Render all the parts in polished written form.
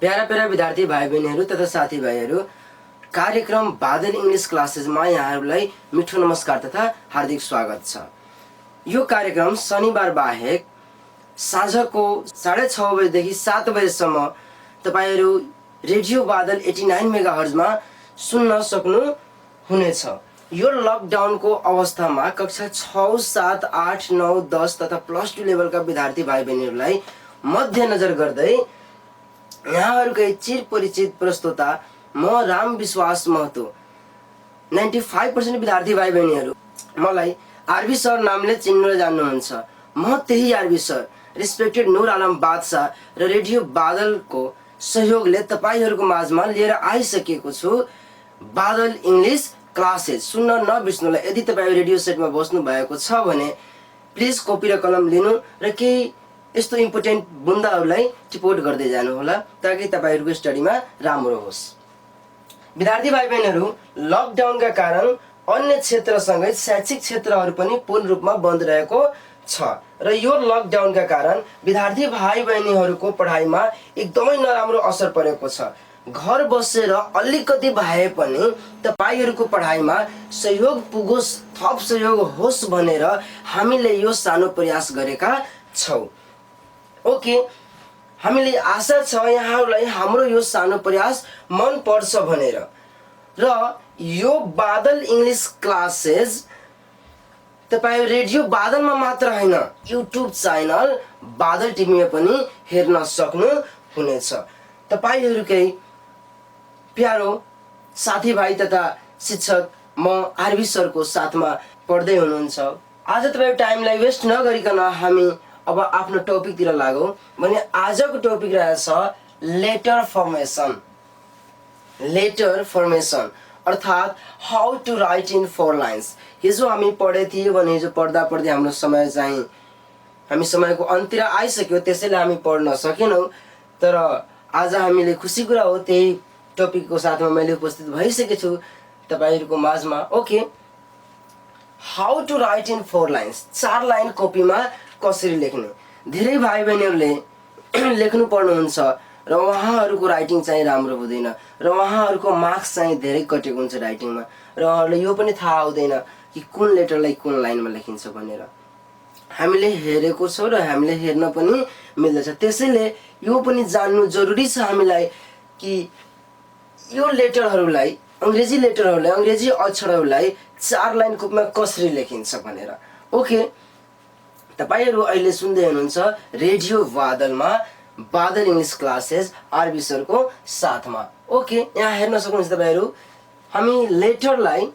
Para para विद्यार्थी भाइ बहिनीहरू तथा साथीभाइहरू, कार्यक्रम बादल इङ्ग्लिस क्लासेसमा यहाँहरूलाई मिठो नमस्कार तथा हार्दिक स्वागत छ। यो कार्यक्रम शनिबार बाहेक साँझको 6:30 बजेदेखि 7 बजेसम्म तपाईहरू रेडियो बादल 89 मेगाहर्जमा सुन्न सक्नुहुनेछ। यो लकडाउनको अवस्थामा कक्षा 6, 7, 8, 9, 10 तथा +2 लेभलका विद्यार्थी भाइ बहिनीहरूलाई मध्यनजर गर्दै यहाँहरूकै चिरपरिचित प्रस्तोता म राम विश्वास महतो। 95% विद्यार्थी भाइ बहिनीहरू मलाई आरबी सर नामले चिन्नु र जान्नुहुन्छ। म त्यही R B sir respected Noor Alam बादशाह र रेडियो बादलको सहयोगले तपाईहरूको माझमा लिएर आइसकेको छु बादल इङ्ग्लिस क्लासेस। सुन्न नबिर्सनुहोला। यदि तपाईँ रेडियो सेटमा बस्नु भएको छ भने प्लिज कपी र कलम लिनु र केही यस्तो इम्पोर्टेन्ट बुन्दाहरूलाई टिपोट गर्दै जानुहोला ताकि तपाईहरूको स्टडीमा राम्रो होस्। विद्यार्थी भाइ बहिनीहरू, लकडाउनका कारण अन्य क्षेत्रसँगै शैक्षिक क्षेत्रहरू पनि पूर्ण रूपमा बन्द रहेको छ र यो लकडाउनका कारण विद्यार्थी भाइ बहिनीहरूको पढाइमा एकदमै नराम्रो असर परेको छ। घर बसेर अलिकति भए पनि तपाईहरूको पढाइमा सहयोग पुगोस्, थप सहयोग होस् भनेर हामीले यो सानो प्रयास गरेका छौँ। ओके, हामीले आशा छ यहाँहरूलाई हाम्रो यो सानो प्रयास मन पर्छ भनेर। र यो बादल इङ्ग्लिस क्लासेस तपाईँ रेडियो बादलमा मात्र होइन, युट्युब च्यानल बादल टिभीमा पनि हेर्न सक्नुहुनेछ। तपाईहरूकै प्यारो साथीभाइ तथा शिक्षक म आरबी सरको साथमा पढ्दै हुनुहुन्छ। आज तपाईँ टाइमलाई वेस्ट नगरिकन हामी अब आफ्नो टपिकतिर लागौँ भने आजको टपिक रहेछ लेटर फर्मेसन। लेटर फर्मेसन अर्थात् how to write in 4 lines. हिजो हामी पढे थिए भने हिजो पढ्दा पढ्दै हाम्रो समय चाहिँ हामी समयको अन्तिर आइसक्यो, त्यसैले हामी पढ्न सकेनौँ। तर आज हामीले खुसी कुरा हो त्यही टपिकको साथमा मैले उपस्थित भइसकेको छु तपाईहरूको माझमा। Okay, how to write in 4 lines. 4 line कपीमा कसरी लेख्ने। धेरै भाइ बहिनीहरूले लेख्नु पर्नुहुन्छ र उहाँहरूको राइटिङ चाहिँ राम्रो हुँदैन र उहाँहरूको मार्क्स चाहिँ धेरै कटेको हुन्छ राइटिङमा र उहाँहरूलाई यो पनि थाहा हुँदैन कि कुन लेटरलाई कुन लाइनमा लेखिन्छ भनेर। हामीले हेरेको छौँ र हामीले हेर्न पनि मिल्दछ, त्यसैले यो पनि जान्नु जरुरी छ हामीलाई कि यो लेटरहरूलाई, अङ्ग्रेजी लेटरहरूलाई, अङ्ग्रेजी अक्षरहरूलाई 4 लाइन कपीमा कसरी लेखिन्छ भनेर। ओके, तपाईहरू अहिले सुन्दै हुनुहुन्छ रेडियो बादलमा बादल इङ्ग्लिस क्लासेस आरबी सरको साथमा। ओके, यहाँ हेर्न सक्नुहुन्छ तपाईहरू हामी लेटरलाई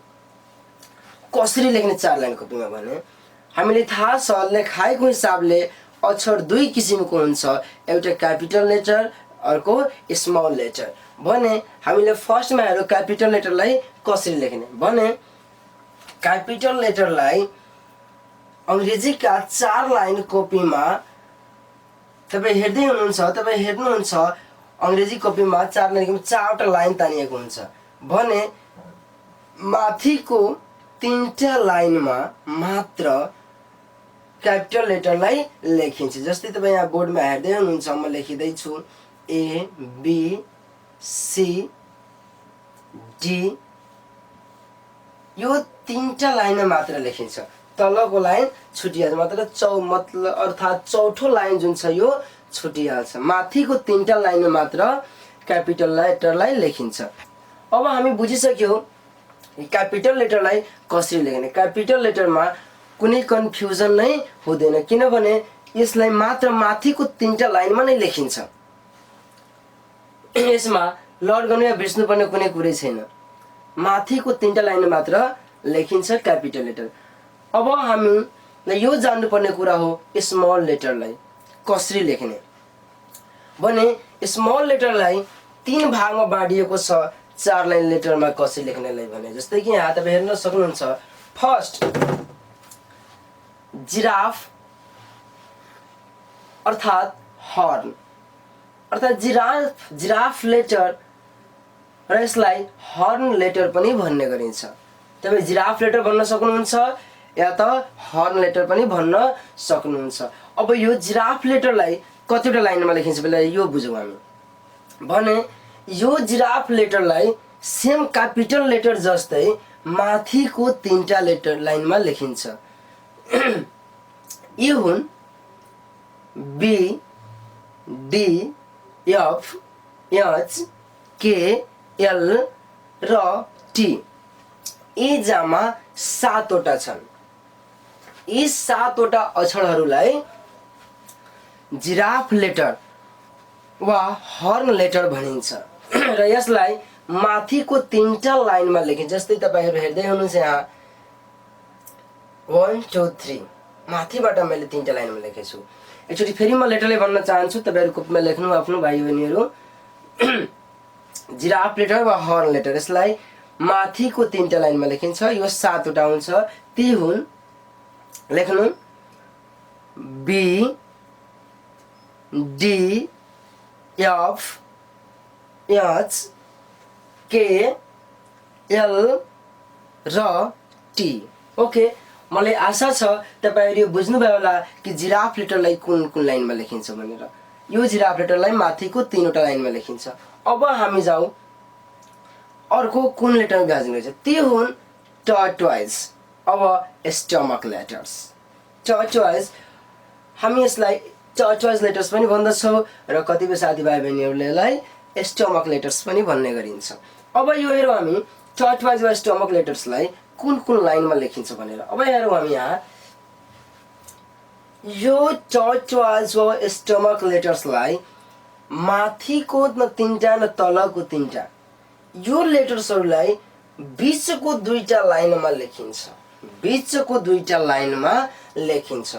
कसरी लेख्ने 4 लाइन कपीमा भने हामीले थाहा छ लेखाइको हिसाबले अक्षर 2 किसिमको हुन्छ, एउटा क्यापिटल लेटर अर्को स्मल लेटर। भने हामीले फर्स्टमा हेरौँ क्यापिटल लेटरलाई कसरी लेख्ने भने क्यापिटल लेटरलाई अङ्ग्रेजीका 4 लाइन कपीमा तपाईँ हेर्दै हुनुहुन्छ, तपाईँ हेर्नुहुन्छ अङ्ग्रेजी कपीमा 4 लाइन 4वटा लाइन तानिएको हुन्छ भने माथिको 3टा लाइनमा मात्र क्यापिटल लेटरलाई लेखिन्छ। जस्तै तपाईँ यहाँ बोर्डमा हेर्दै हुनुहुन्छ, म लेखिँदैछु A, B, C, D। यो 3टा लाइनमा मात्र लेखिन्छ, तलको लाइन छुटिहाल्छ, मतलब अर्थात् चौथो लाइन जुन छ यो छुटिहाल्छ। माथिको 3टा लाइनमा मात्र क्यापिटल लेटरलाई लेखिन्छ। अब हामी बुझिसक्यौँ क्यापिटल लेटरलाई कसरी लेख्ने। क्यापिटल लेटरमा कुनै कन्फ्युजन नै हुँदैन किनभने यसलाई मात्र माथिको 3टा लाइनमा नै लेखिन्छ। यसमा लड गर्नु या बिर्स्नुपर्ने कुनै कुरै छैन, माथिको 3टा लाइनमा मात्र लेखिन्छ क्यापिटल लेटर। अब हामीलाई यो जान्नुपर्ने कुरा हो स्मल लेटरलाई कसरी लेख्ने भने स्मल लेटरलाई 3 भागमा बाँडिएको छ 4 लाइन लेटरमा कसरी लेख्नेलाई भने। जस्तै कि यहाँ तपाईँ हेर्न सक्नुहुन्छ, फर्स्ट जिराफ अर्थात् हर्न अर्थात् जिराफ लेटर र यसलाई हर्न लेटर पनि भन्ने गरिन्छ। तपाईँ जिराफ लेटर भन्न सक्नुहुन्छ या त हर्न लेटर पनि भन्न सक्नुहुन्छ। अब यो जिराफ लेटरलाई कतिवटा लाइनमा लेखिन्छ पहिला यो बुझौँ हामी। भने यो जिराफ लेटरलाई सेम क्यापिटल लेटर जस्तै माथिको 3टा लेटर लाइनमा लेखिन्छ। यी हुन् बी डी एफ एच के एल र टी। यी जम्मा 7वटा छन्। यी 7वटा अक्षरहरूलाई जिराफ लेटर वा हर्न लेटर भनिन्छ र यसलाई माथिको 3टा लाइनमा लेखिन्छ। जस्तै तपाईहरु हेर्दै हुनुहुन्छ यहाँ 1 2 3 माथिबाट मैले 3टा लाइनमा लेखेको छु। एकचोटि फेरि म लेटरले भन्न चाहन्छु, तपाईहरु कोपीमा लेख्नु आफ्नो भाइ बहिनीहरु। जिराफ लेटर वा हर्न लेटर यसलाई माथिको 3टा लाइनमा लेखिन्छ। यो 7वटा हुन्छ। ती हुन्, लेख्नु बी डी एफ एच के एल र टी। ओके, मलाई आशा छ तपाईहरुले बुझ्नुभयो होला कि जिराफ लेटरलाई कुन कुन लाइनमा लेखिन्छ भनेर। यो जिराफ लेटरलाई माथिको 3वटा लाइनमा लेखिन्छ। अब हामी जाऊ अर्को कुन लेटर गाज्नु छ। ती हुन् टर्टवाइज। अब स्टमक लेटर्स। टर्टवाइज हामी यसलाई टर्टवाइज लेटर्स पनि भन्दछौँ र कतिपय साथीभाइ बहिनीहरूले यसलाई स्टमक लेटर्स पनि भन्ने गरिन्छ। अब यो हेरौँ हामी टर्टवाइज वा स्टमक लेटर्सलाई कुन कुन लाइनमा लेखिन्छ भनेर। अब हेरौँ हामी यहाँ यो टर्टवाइज वा स्टमक लेटर्सलाई माथिको न 3टा न तलको 3टा, यो लेटर्सहरूलाई बीचको 2टा लाइनमा लेखिन्छ। बीचको 2टा लाइनमा लेखिन्छ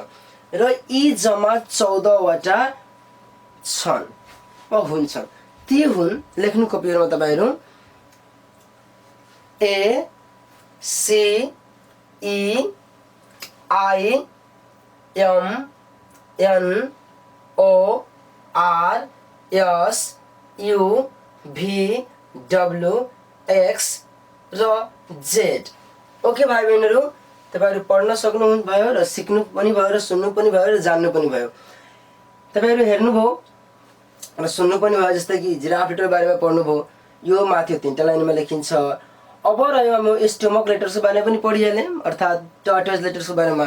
र यी जम्मा 14वटा छन् वा हुन्छन्। ती हुन्, लेख्नु कपीहरुमा तपाईहरु A C E I M N O R S U V W X र जेड। ओके भाइ बहिनीहरु, तपाईहरु पढ्न सक्नुभयो र सिक्नु पनि भयो र सुन्नु पनि भयो र जान्नु पनि भयो। तपाईहरु हेर्नुभयो र सुन्नु पनि भयो। जस्तै कि जिराफ लेटर बारेमा पढ्नुभयो, यो माथि 3टा लाइनमा लेखिन्छ। अब रह्यो हामी स्टमक लेटर्सको बारेमा पनि पढिहाल्यौं, अर्थात् टर्टवाइज लेटर्सको बारेमा।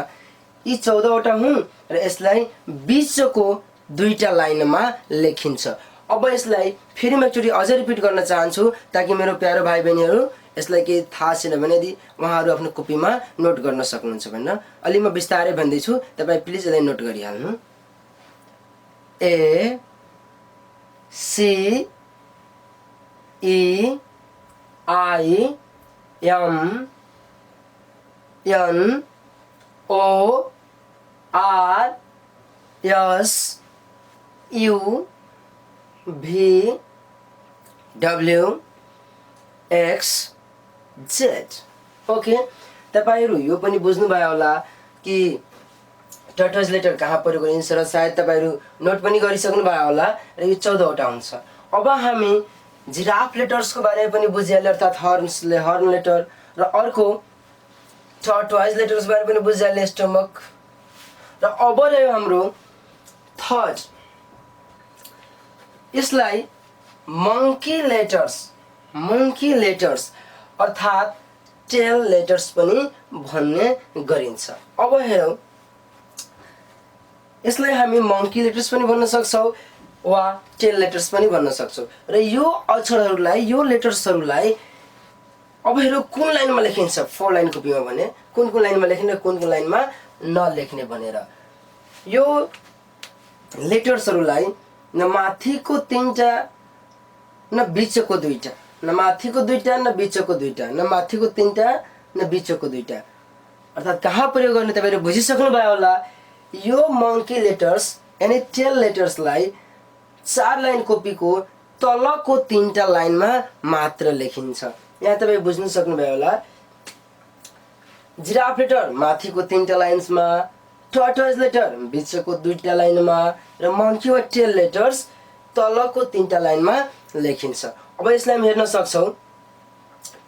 यी 14वटा हुन् र यसलाई बीचको 2टा लाइनमा लेखिन्छ। अब यसलाई फेरि म एकचोटि अझै रिपिट गर्न चाहन्छु ताकि मेरो प्यारो भाइ बहिनीहरु यसलाई केही थाहा छैन भने यदि उहाँहरु आफ्नो कपीमा नोट गर्न सक्नुहुन्छ भनेर अलि म बिस्तारै भन्दैछु, तपाई प्लिज यसलाई नोट गरिहाल्नु। A C E I M N O R S U V W X Z. Okay, तपाईहरु यो पनि बुझ्नुभयो होला कि टर्टवाइज लेटर कहाँ प्रयोग गरिन्छ र सायद तपाईहरु नोट पनि गरिसक्नु भयो होला र यो 14वटा हुन्छ। अब हामी जिराफ लेटर्सको बारेमा पनि बुझिहाल्यौं, अर्थात् हर्न लेटर र अर्को टर्टवाइज लेटर्स बारे पनि बुझिहाल्यौं, स्टमक। र अब रह्यो हाम्रो थर्ड, यसलाई मंकी लेटर्स अर्थात् टेल लेटर्स पनि भन्ने गरिन्छ। अब हेरौँ, यसलाई हामी मंकी लेटर्स पनि भन्न सक्छौं वा टेल लेटर्स पनि भन्न सक्छौं। र यो अक्षरहरूलाई, यो लेटर्सहरूलाई अब हेरौँ कुन लाइनमा लेखिन्छ। 4 लाइन कपीमा भने कुन कुन लाइनमा लेख्ने र कुन कुन लाइनमा नलेख्ने भनेर। यो लेटर्सहरूलाई न माथिको 3टा न बीचको 2टा, न माथिको 2टा न बीचको 2टा, न माथिको 3टा न बीचको 2टा, अर्थात् कहाँ प्रयोग गर्ने तपाईहरु बुझिसक्नु भयो होला। यो मंकी लेटर्स यानी टेल लेटर्सलाई 4 लाइन कपीको तलको 3टा लाइनमा मात्र लेखिन्छ। यहाँ तपाई बुझ्न सक्नुभयो होला। जिराफ लेटर माथिको 3टा लाइन्समा, टर्टवाइज लेटर बीचको 2टा लाइनमा र मंकी वा टेल लेटर्स तलको 3टा लाइनमा लेखिन्छ। अब यसलाई हामी हेर्न सक्छौं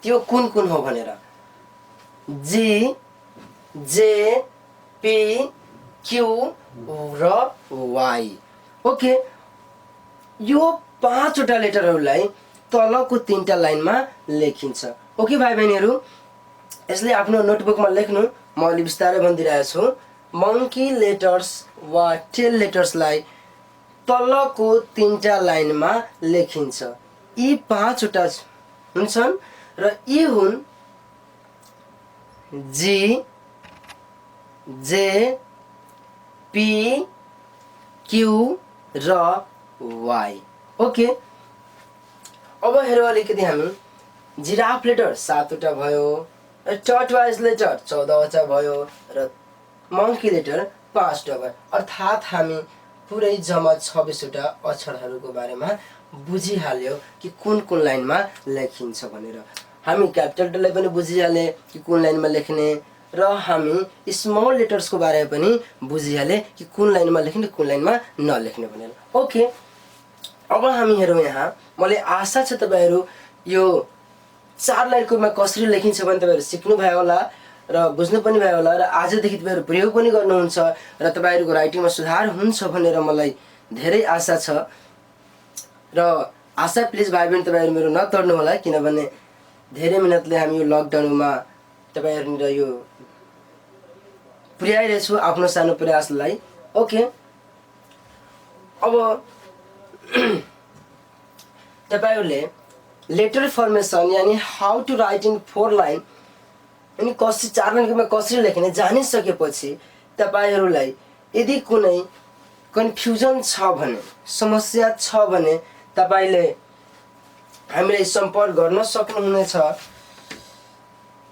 त्यो कुन कुन हो भनेर। जी जे पी क्यू र वाई। ओके, यो पाँचवटा लेटरहरूलाई तलको 3टा लाइनमा लेखिन्छ। ओके भाइ बहिनीहरू, यसले आफ्नो नोटबुकमा लेख्नु। म अलि बिस्तारै भनिदिइरहेको छु। मंकी लेटर्स वा टेल लेटर्सलाई तलको 3टा लाइनमा लेखिन्छ। यी 5वटा हुन्छन् र यी हुन् जी, जे, पी, क्यू र वाई। ओके, अब हेरौँ अलिकति हामी। जिराफ लेटर 7वटा भयो, टर्टवाइज लेटर 14वटा भयो र मंकी लेटर 5वटा भयो। अर्थात् हामी पुरै जम्मा 26वटा अक्षरहरूको बारेमा बुझिहाल्यो कि कुन कुन लाइनमा लेखिन्छ भनेर। हामी क्यापिटल लेटरलाई पनि बुझिहाले कि कुन लाइनमा लेख्ने र हामी स्मल लेटर्सको बारेमा पनि बुझिहाले कि कुन लाइनमा लेख्ने कुन लाइनमा नलेख्ने भनेर। ओके, अब हामी हेरौँ यहाँ। मलाई आशा छ तपाईहरू यो 4 लाइनको रूपमा कसरी लेखिन्छ भने तपाईहरू सिक्नु भयो होला र बुझ्नु पनि भयो होला र आजदेखि तपाईहरू प्रयोग पनि गर्नुहुन्छ र तपाईहरूको राइटिङमा सुधार हुन्छ भनेर मलाई धेरै आशा छ। र आशा प्लिज भाइ बहिनी तपाईहरू मेरो नतड्नु होला, किनभने धेरै मिहिनेतले हामी यो लकडाउनमा तपाईहरुनिर यो पुर्याइरहेछु आफ्नो सानो प्रयासलाई। ओके, अब तपाईहरुले लेटर फर्मेसन यानी how to write in 4 line यानी कसरी 4 लाइनमा कसरी लेख्ने जानिसकेपछि तपाईहरुलाई यदि कुनै कन्फ्युजन छ भने, समस्या छ भने तपाईले हामीलाई सम्पर्क गर्न सक्नुहुनेछ।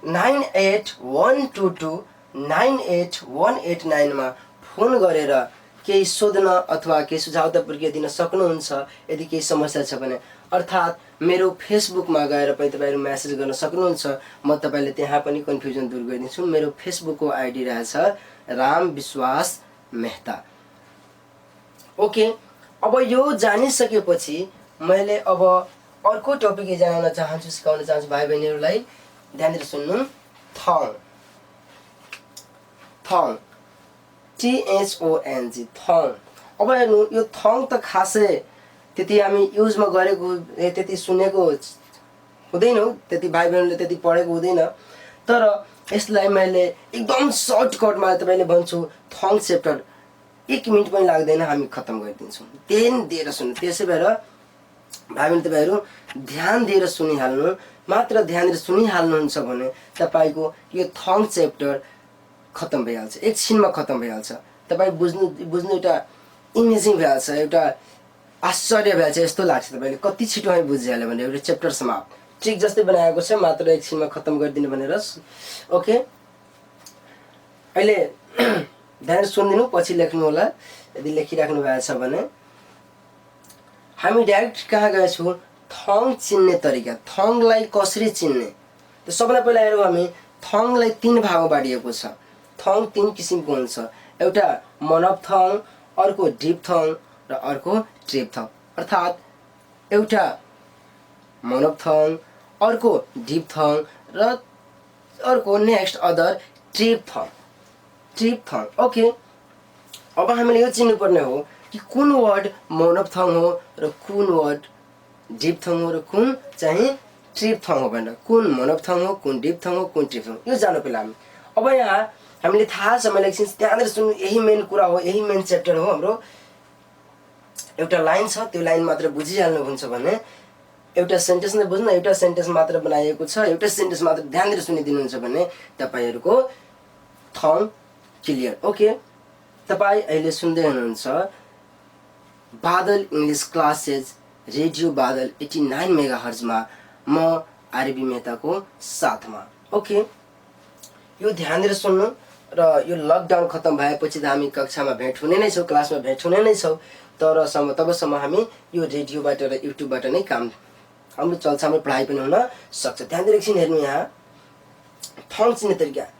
9812298189 मा फोन गरेर केही सोध्न अथवा केही सुझाव प्रतिक्रिया दिन सक्नुहुन्छ यदि केही समस्या छ भने। अर्थात् मेरो फेसबुकमा गएर पनि तपाईहरु मेसेज गर्न सक्नुहुन्छ। म तपाईले त्यहाँ पनि कन्फ्युजन दूर गरिदिन्छु। मेरो फेसबुकको आइडी रहेछ राम विश्वास मेहता। ओके, अब यो जानिसकेपछि मैले अब अर्को टपिक जान्न चाहन्छु, सिकाउन चाहन्छु भाइ बहिनीहरुलाई। ध्यान दिएर सुन्नु। Tang, Tang, THONG, Tang. अब हेर्नु, यो थङ त खासै त्यति हामी युजमा गरेको त्यति सुनेको हुँदैन, त्यति भाइ बहिनीले त्यति पढेको हुँदैन। तर यसलाई मैले एकदम सर्टकटमा तपाईले भन्छु थङ च्याप्टर 1 मिनेट पनि लाग्दैन, हामी खत्म गरिदिन्छौँ। ध्यान दिएर सुन्नु। त्यसै भएर भाइ बहिनी तपाईहरु ध्यान दिएर सुनिहाल्नु। मात्र ध्यान दिएर सुनिहाल्नुहुन्छ भने तपाईको यो थङ च्याप्टर खत्म भइहाल्छ, एकछिनमा खत्म भइहाल्छ। तपाई बुझ्नु एउटा इमेजिङ भइहाल्छ, एउटा आश्चर्य भइहाल्छ। यस्तो लाग्छ तपाईले कति छिटो हामी बुझिहाल्यो भने एउटा च्याप्टर समाप्त। ट्रिक जस्तै बनाएको छ, मात्र एकछिनमा खत्म गरिदिनु भनेर। ओके, अहिले ध्यान सुनिदिनु, पछि लेख्नु होला यदि लेखिराख्नु भएको छ भने। हामी डाइरेक्ट कहाँ गएछौँ? थङ चिन्ने तरिका, थङलाई कसरी चिन्ने। त सबैभन्दा पहिला हेरौँ हामी थङलाई 3 भागमा बाँडिएको छ। थङ 3 किसिमको हुन्छ। एउटा मनअप थङ, अर्को डिप थङ र अर्को ट्रिप थङ। अर्थात् एउटा मनअप थङ, अर्को डिप थङ र अर्को next other trip Tang, trip Tang. Okay, अब हामीले यो चिन्नुपर्ने हो कि कुन वर्ड मनअप थङ हो र कुन वर्ड डिप थङ हो र कुन चाहिँ ट्रिप थङ हो भनेर। कुन मनअप थङ हो, कुन डिप थङ हो, कुन ट्रिप थङ, यो जान्नु पहिला हामी। अब यहाँ हामीले थाहा छ, मैले एकछिन त्यहाँनिर सुन्नु, यही मेन कुरा हो, यही मेन च्याप्टर हो हाम्रो। एउटा लाइन छ, त्यो लाइन मात्र बुझिहाल्नु हुन्छ भने एउटा सेन्टेन्स नै बुझ्नु, एउटा सेन्टेन्स मात्र बनाइएको छ, एउटा सेन्टेन्स मात्र ध्यान दिएर सुनिदिनुहुन्छ भने तपाईहरुको थङ क्लियर। ओके, तपाई अहिले सुन्दै हुनुहुन्छ बादल इंग्लिश क्लासेस रेडियो बादल 89 मेगाहर्ज मा म आरबी मेहताको साथमा। ओके, यो ध्यान दिएर सुन्नु। र यो लकडाउन खत्म भएपछि त हामी कक्षामा भेट हुने नै छौँ, क्लासमा भेट हुने नै छौँ। तर तबसम्म हामी यो रेडियोबाट र युट्युबबाट नै काम हाम्रो चल्छ, हाम्रो पढाइ पनि हुन सक्छ। ध्यान दिएर एकछिन हेर्नु। यहाँ थङ चिन्ने तरिका,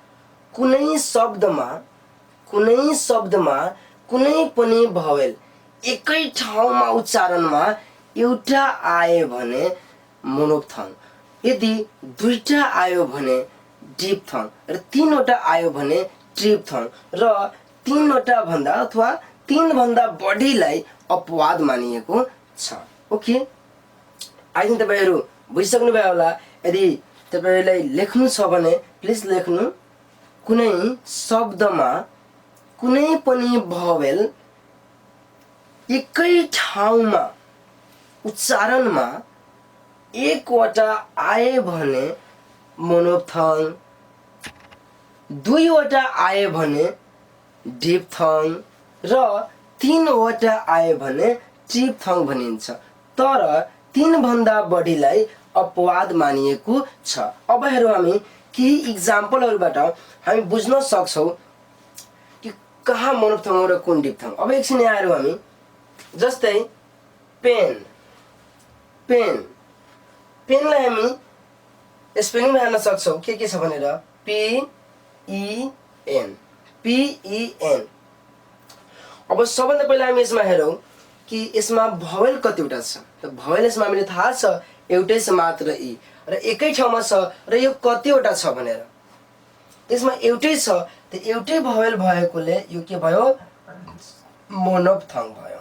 कुनै शब्दमा कुनै पनि भवेल एकै ठाउँमा उच्चारणमा एउटा आयो भने मनोप थङ, यदि 2टा आयो भने डिप थङ र 3वटा आयो भने ट्रिप थङ र 3वटा भन्दा अथवा 3 भन्दा बढीलाई अपवाद मानिएको छ। ओके, आई थिंक तपाईहरु बुझिसक्नु भयो होला। यदि तपाईहरुलाई लेख्नु छ भने प्लिज लेख्नु। कुनै शब्दमा कुनै पनि भवेल एकै ठाउँमा उच्चारणमा एकवटा आए भने मोनोफ्थङ, दुईवटा आए भने डिप्थङ र तीनवटा आए भने ट्रिप्थङ भनिन्छ। तर तीन भन्दा बढीलाई अपवाद मानिएको छ। अब हेरौँ हामी केही इक्जाम्पलहरुबाट हामी बुझ्न सक्छौं कि कहाँ मोनोफ्थङ हो र कुन डिप्थङ। अब एकछिन यहाँ हेरौँ हामी। जस्तै पेन, पेन, पेनलाई हामी स्पेलिङ हेर्न सक्छौं के छ भनेर, P E N, P E N. अब सबभन्दा पहिला हामी यसमा हेरौँ कि यसमा भवेल कतिवटा छ। त भवेल यसमा हामीले थाहा छ एउटै छ मात्र ई, र एकै ठाउँमा छ र यो कतिवटा छ भनेर। यसमा एउटै छ, त एउटै भवेल भएकोले यो के भयो, मोनोफ्थङ भयो,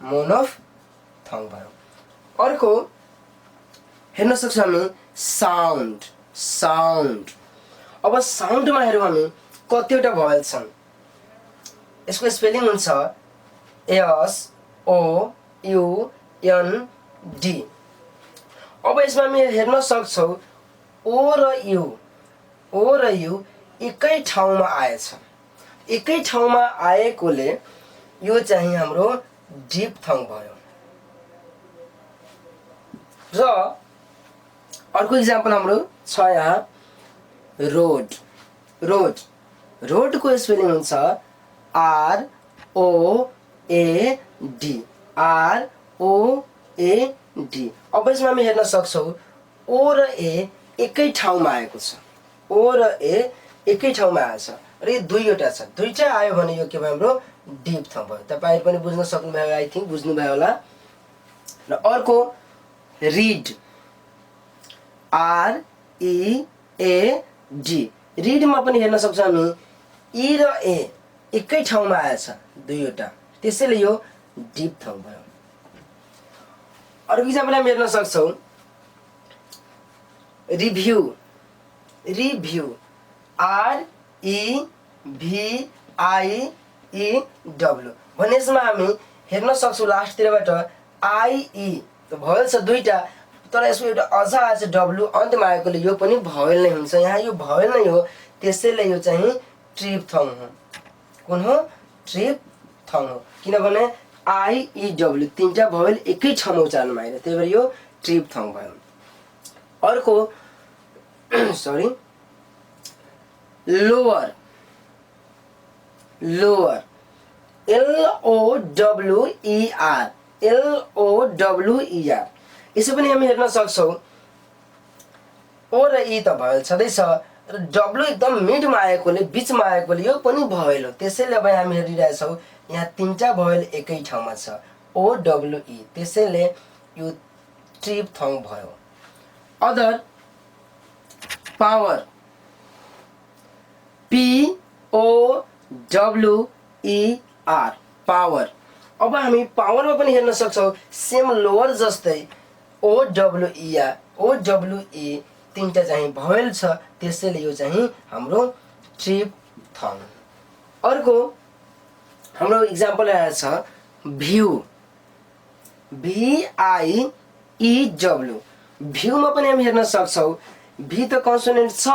मोनोफ्थङ भयो। अर्को हेर्न सक्छौं हामी साउन्ड, साउन्ड। अब साउन्डमा हेरौँ हामी कतिवटा भवेल छन्। यसको स्पेलिङ हुन्छ S O U N D. अब यसमा हामी हेर्न सक्छौं ओ र यू, ओ र यू एकै ठाउँमा आएछ। एकै ठाउँमा आएकोले यो चाहिँ हाम्रो डिप्थङ भयो। र अर्को इक्जाम्पल हाम्रो छ यहाँ रोड, रोड। रोडको स्पेलिङ हुन्छ R O A D, R O A D. अब यसमा हामी हेर्न सक्छौं ओ र ए एकै ठाउँमा आएको छ, ओ र ए एकै ठाउँमा आएछ र यो दुईवटा छ। दुईटा आयो भने यो के भयो, हाम्रो डिप्थङ भयो। तपाईहरु पनि बुझ्न सक्नुभयो, आई थिंक बुझ्नुभयो होला। र अर्को read, R E A D. रिडमा पनि हेर्न सक्छौं हामी ई र ए एकै ठाउँमा आएछ दुईवटा, त्यसैले यो डिप्थङ भयो। अर्को इक्जाम्पल हामी हेर्न सक्छौं review, review, R E V I E W. भने यसमा हामी हेर्न सक्छौं लास्टतिरबाट आई ई त भवेल छ दुईटा, तर यसको एउटा अझ आएछ डब्ल्यू अन्त्यमा आएकोले यो पनि भवेल नै हुन्छ। यहाँ यो भवेल नै हो, त्यसैले यो चाहिँ ट्रिप्थङ हो। कुन हो, ट्रिप्थङ हो, किनभने आई ई डब्ल्यू तीनटा भवेल एकै ठाउँमा उच्चारणमा आएर, त्यही भएर यो ट्रिप्थङ भयो। अर्को sorry lower, lower, L O W E R, L O W E R. यसो पनि हामी हेर्न सक्छौं ओ र ई त भवेल छँदैछ र डब्ल्यू एकदम मिडमा आएकोले, बीचमा आएकोले यो पनि भवेल हो। त्यसैले अब हामी हेरिरहेछौं यहाँ तीनटा भवेल एकै ठाउँमा छ, ओ डब्ल्यू ई, त्यसैले यो ट्रिप्थङ भयो। Other power, P O W E R, power. अब हामी पावरमा पनि हेर्न सक्छौं सेम लोअर जस्तै O W E R, O W E तीनटा चाहिँ भवेल छ, त्यसैले यो चाहिँ हाम्रो ट्रिप्थङ। अर्को हाम्रो इक्जाम्पल आएको छ view, V I E W. भ्यूमा पनि हामी हेर्न सक्छौं भी त कन्सोनेन्ट छ,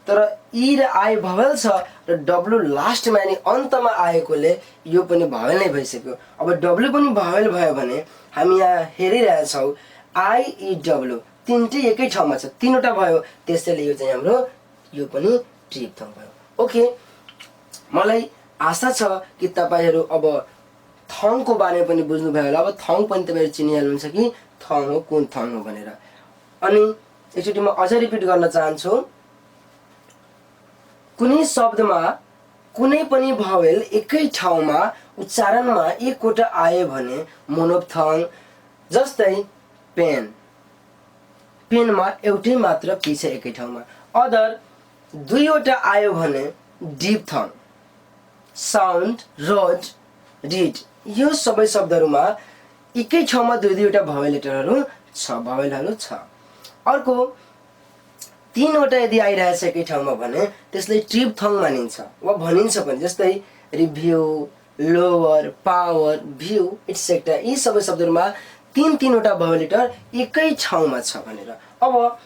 तर ई र आई भवेल छ र डब्ल्यू लास्टमा यानी अन्तमा आएकोले यो पनि भवेल नै भइसक्यो। अब डब्ल्यू पनि भवेल भयो भने हामी यहाँ हेरिरहेछौं आई ई डब्ल्यू तीनटै एकै ठाउँमा छ, तीनवटा भयो, त्यसैले यो चाहिँ हाम्रो यो पनि ट्रिप्थङ भयो। ओके, मलाई आशा छ कि तपाईहरु अब थङको बारेमा पनि बुझ्नुभयो होला। अब थङ पनि तपाईहरु चिनिहाल्नुहुन्छ कि थङ हो, कुन थङ हो भनेर। अनि एकचोटि म अझ रिपिट गर्न चाहन्छु, कुनै शब्दमा कुनै पनि भवेल एकै ठाउँमा उच्चारणमा एकवटा आए भने मोनोफ्थङ। जस्तै पेन, पेनमा एउटै मात्र पी छ एकै ठाउँमा। अदर दुईवटा आयो भने डिप्थङ। साउन्ड, रोड, रिड यो सबै शब्दहरूमा एकै ठाउँमा दुई दुईवटा भावेल लेटरहरू छ, भावेलहरू छ। अर्को तीनवटा यदि आइरहेछ एकै ठाउँमा भने त्यसलाई ट्रिपथङ मानिन्छ वा भनिन्छ पनि। जस्तै review, lower, power, view et cetera, यी सबै शब्दहरूमा तीनवटा भावेल लेटर एकै ठाउँमा छ भनेर। अब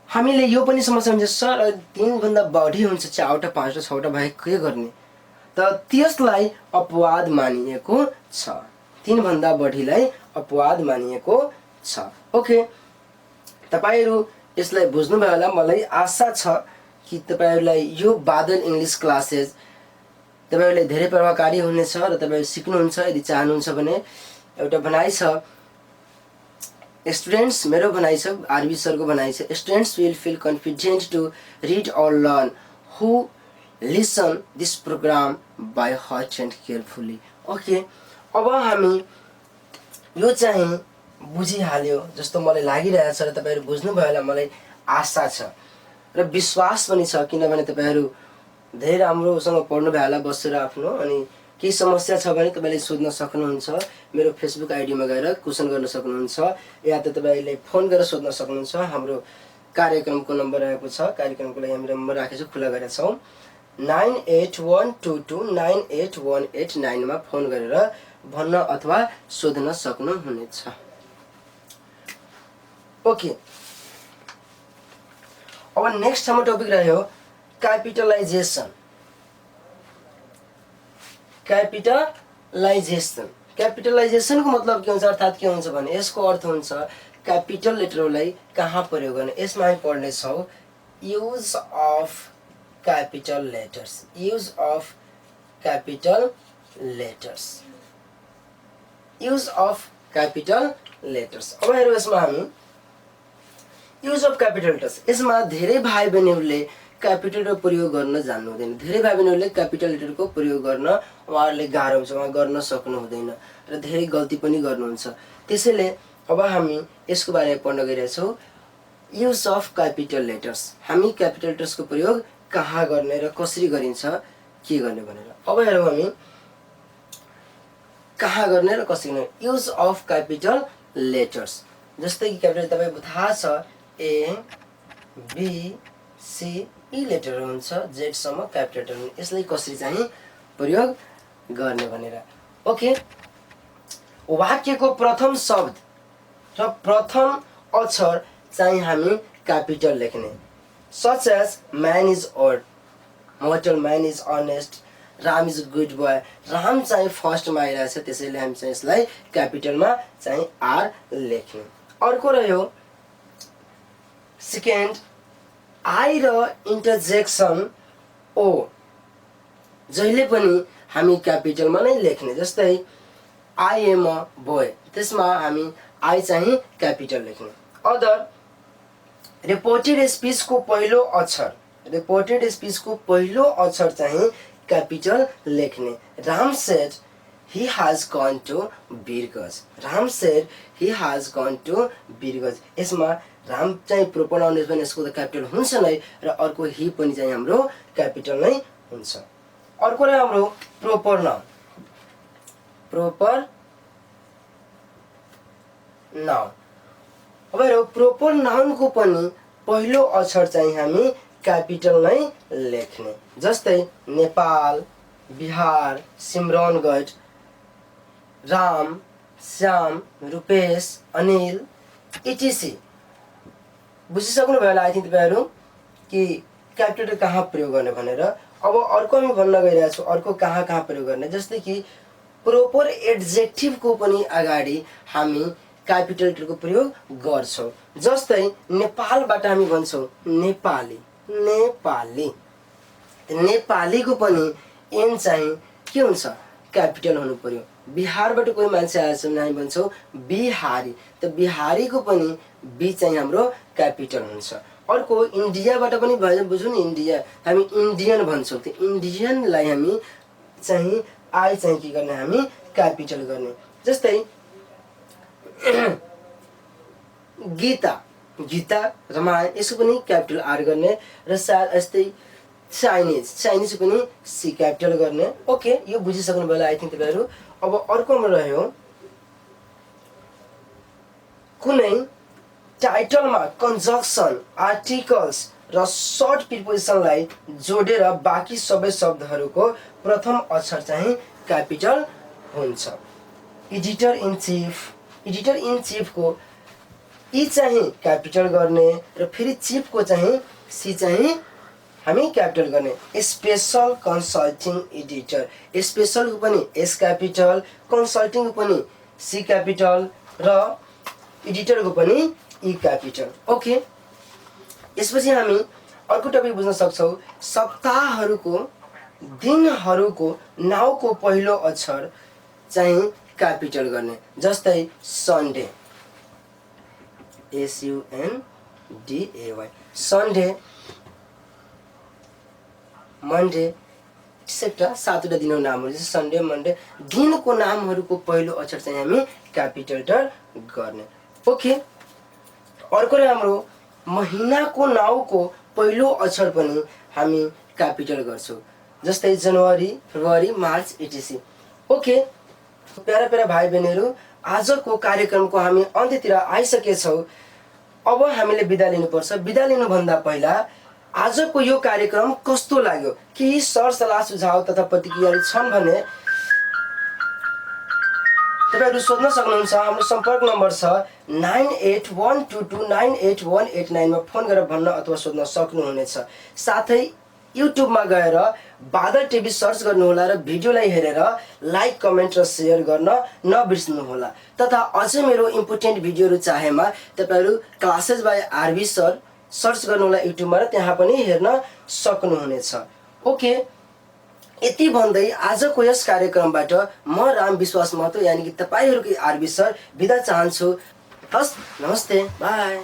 हामीले यो पनि समस्या हुन्छ सर 3 भन्दा बढी हुन्छ, 4वटा 5वटा 6वटा भए के गर्ने, त त्यसलाई अपवाद मानिएको छ। 3 भन्दा बढीलाई अपवाद मानिएको छ। ओके, तपाईहरु यसलाई बुझ्नुभयो होला। मलाई आशा छ कि तपाईहरुलाई यो बादल इंग्लिश क्लासेस तपाईहरुलाई धेरै प्रभावकारी हुनेछ र तपाईहरु सिक्नुहुन्छ। यदि चाहनुहुन्छ भने एउटा भनाइ छ, स्टुडेन्ट्स, मेरो भनाइ छ, आरबी सरको भनाइ छ, students will feel confident to read और learn who listen this program by heart and carefully. Okay, अब हामी यो चाहिँ बुझिहाल्यो जस्तो मलाई लागिरहेछ र तपाईहरु बुझ्नुभयो होला मलाई आशा छ र विश्वास पनि छ। किनभने तपाईहरु धेरै राम्रोसँग पढ्नुभयो होला बसेर आफ्नो, अनि केही समस्या छ भने तपाईले सोध्न सक्नुहुन्छ। मेरो फेसबुक आइडीमा गएर क्वेशन गर्न सक्नुहुन्छ या त तपाईले फोन गरेर सोध्न सक्नुहुन्छ। हाम्रो कार्यक्रमको नम्बर रहेको छ, कार्यक्रमको लागि हामी नम्बर राखेको खुला गरेका छौं 9812298189 मा फोन गरेर भन्न अथवा सोध्न सक्नुहुनेछ। ओके, अब नेक्स्ट हाम्रो टपिक रह्यो क्यापिटलाइजेसन। क्यापिटलाइजेसन, क्यापिटलाइजेसनको मतलब के हुन्छ, अर्थात के हुन्छ भने यसको अर्थ हुन्छ क्यापिटल लेटरलाई कहाँ प्रयोग गर्ने। यसमा हामी पढ्ने छौं use of capital letters, use of capital letters, use of capital letters. अब हेरौँ यसमा हामी युज अफ क्यापिटल लेटर्स, यसमा धेरै भाइ बहिनीहरूले क्यापिटलको प्रयोग गर्न जान्नु हुँदैन। धेरै भाइ बहिनीहरूले क्यापिटल लेटरको प्रयोग गर्न उहाँहरूले गाह्रो हुन्छ, उहाँ गर्न सक्नु हुँदैन र धेरै गल्ती पनि गर्नुहुन्छ। त्यसैले अब हामी यसको बारेमा पढ्न गइरहेछौँ युज अफ क्यापिटल लेटर्स। हामी क्यापिटल लेटर्सको प्रयोग कहाँ गर्ने र कसरी गरिन्छ, के गर्ने भनेर। अब हेरौँ हामी कहाँ गर्ने र कसरी गर्ने। युज अफ क्यापिटल लेटर्स, जस्तै कि क्यापिटल तपाईको थाहा छ ए बी सी यी लेटरहरू हुन्छ, जेड सम्म क्यापिटल लेटर हुन्छ। यसलाई कसरी चाहिँ प्रयोग गर्ने भनेर। ओके, वाक्यको प्रथम शब्द र प्रथम अक्षर चाहिँ हामी क्यापिटल लेख्ने। Such as man is old, mortal man is honest, Ram is good boy. Ram चाहिँ फर्स्टमा आइरहेछ, त्यसैले हामी चाहिँ यसलाई क्यापिटलमा चाहिँ आर लेख्ने। अर्को रह्यो सेकेन्ड आई र इन्टरजेक्सन ओ, जहिले पनि हामी क्यापिटलमा नै लेख्ने। जस्तै आई एम अ बोय, त्यसमा हामी आई चाहिँ क्यापिटल लेख्ने। अदर रिपोर्टेड स्पीचको पहिलो अक्षर, रिपोर्टेड स्पीचको पहिलो अक्षर चाहिँ क्यापिटल लेख्ने। Ram shed he has gone to Birgunj, Ram shed he has gone to Birgunj. यसमा राम चाहिँ प्रोपर नाउन पनि यसको त क्यापिटल हुन्छ नै र अर्को ही पनि चाहिँ हाम्रो क्यापिटल नै हुन्छ। अर्को रह्यो हाम्रो प्रोपर नाउन, प्रोपर नाउन। अब हेरौँ प्रोपर नाउनको पनि पहिलो अक्षर चाहिँ हामी क्यापिटल नै लेख्ने। जस्तै नेपाल, बिहार, सिमरनगढ, राम, श्याम, रूपेश, अनिल इटिसी। बुझिसक्नु भयो होला आई थिंक तपाईहरु कि क्यापिटल कहाँ प्रयोग गर्ने भनेर। अब अर्को हामी भन्न गइरहेछौँ अर्को कहाँ कहाँ प्रयोग गर्ने। जस्तै कि प्रोपर एडजेक्टिभको पनि अगाडि हामी क्यापिटल लेटरको प्रयोग गर्छौँ। जस्तै नेपालबाट हामी भन्छौँ नेपाली, नेपाली। नेपालीको पनि एन चाहिँ के हुन्छ, क्यापिटल हुनु पर्यो। बिहारबाट कोही मान्छे आएछ भने हामी भन्छौँ बिहारी, त बिहारीको पनि बी चाहिँ हाम्रो क्यापिटल हुन्छ। अर्को इन्डियाबाट पनि भयो, बुझ्नु नि, इन्डिया हामी इन्डियन भन्छौँ, त्यो इन्डियनलाई हामी चाहिँ आई चाहिँ के गर्ने, हामी क्यापिटल गर्ने। जस्तै गीता, गीता, रामायण, यसको पनि क्यापिटल आर गर्ने र सायद यस्तै चाइनिज, चाइनिज पनि सी क्यापिटल गर्ने। ओके, यो बुझिसक्नु भयो आई थिंक तपाईहरु। अब अर्कोमा रह्यो कुनै टाइटलमा कन्जक्सन आर्टिकल्स र सर्ट प्रिपोजिसनलाई जोडेर बाँकी सबै शब्दहरूको प्रथम अक्षर चाहिँ क्यापिटल हुन्छ। एडिटर इन चिफको ई चाहिँ क्यापिटल गर्ने र फेरि चिफको चाहिँ सी चाहिँ हामी क्यापिटल गर्ने। स्पेसल कन्सल्टिङ एडिटर, स्पेसलको पनि एस क्यापिटल, कन्सल्टिङको पनि सी क्यापिटल र एडिटरको पनि ई क्यापिटल। ओके, यसपछि हामी अर्को टपिक बुझ्न सक्छौँ। सप्ताहहरूको दिनहरूको नाउँको पहिलो अक्षर चाहिँ क्यापिटल गर्ने। जस्तै Sunday, SUNDAY, Sunday, Monday etcetera 7वटा दिनको नामहरू चाहिँ सन्डे मन्डे। दिनको नामहरूको पहिलो अक्षर चाहिँ हामी क्यापिटल गर्ने। ओके, अर्को हाम्रो महिनाको नाउँको पहिलो अक्षर पनि हामी क्यापिटल गर्छौँ। जस्तै January, February, March etc। Okay, प्यारा प्यारा भाइ बहिनीहरू, आजको कार्यक्रमको हामी अन्त्यतिर आइसकेछौँ। अब हामीले बिदा लिनुपर्छ। बिदा लिनुभन्दा पहिला आजको यो कार्यक्रम कस्तो लाग्यो, केही सरसल्लाह सुझाव तथा प्रतिक्रियाहरू छन् भने तपाईहरु सोध्न सक्नुहुन्छ। हाम्रो सम्पर्क नम्बर छ 9812298189 मा फोन गरेर भन्न अथवा सोध्न सक्नुहुनेछ। साथै युट्युबमा गएर बादल टिभी सर्च गर्नुहोला र भिडियोलाई हेरेर लाइक, कमेन्ट र सेयर गर्न नबिर्सनुहोला। तथा अझै मेरो इम्पोर्टेन्ट भिडियोहरू चाहेमा तपाईहरु classes by RB sir search गर्नुहोला युट्युबमा र त्यहाँ पनि हेर्न सक्नुहुनेछ। ओके, यति भन्दै आजको यस कार्यक्रमबाट म राम विश्वास महतो यानी कि तपाईहरुकै आरबी सर बिदा चाहन्छु। हस्, नमस्ते, बाई।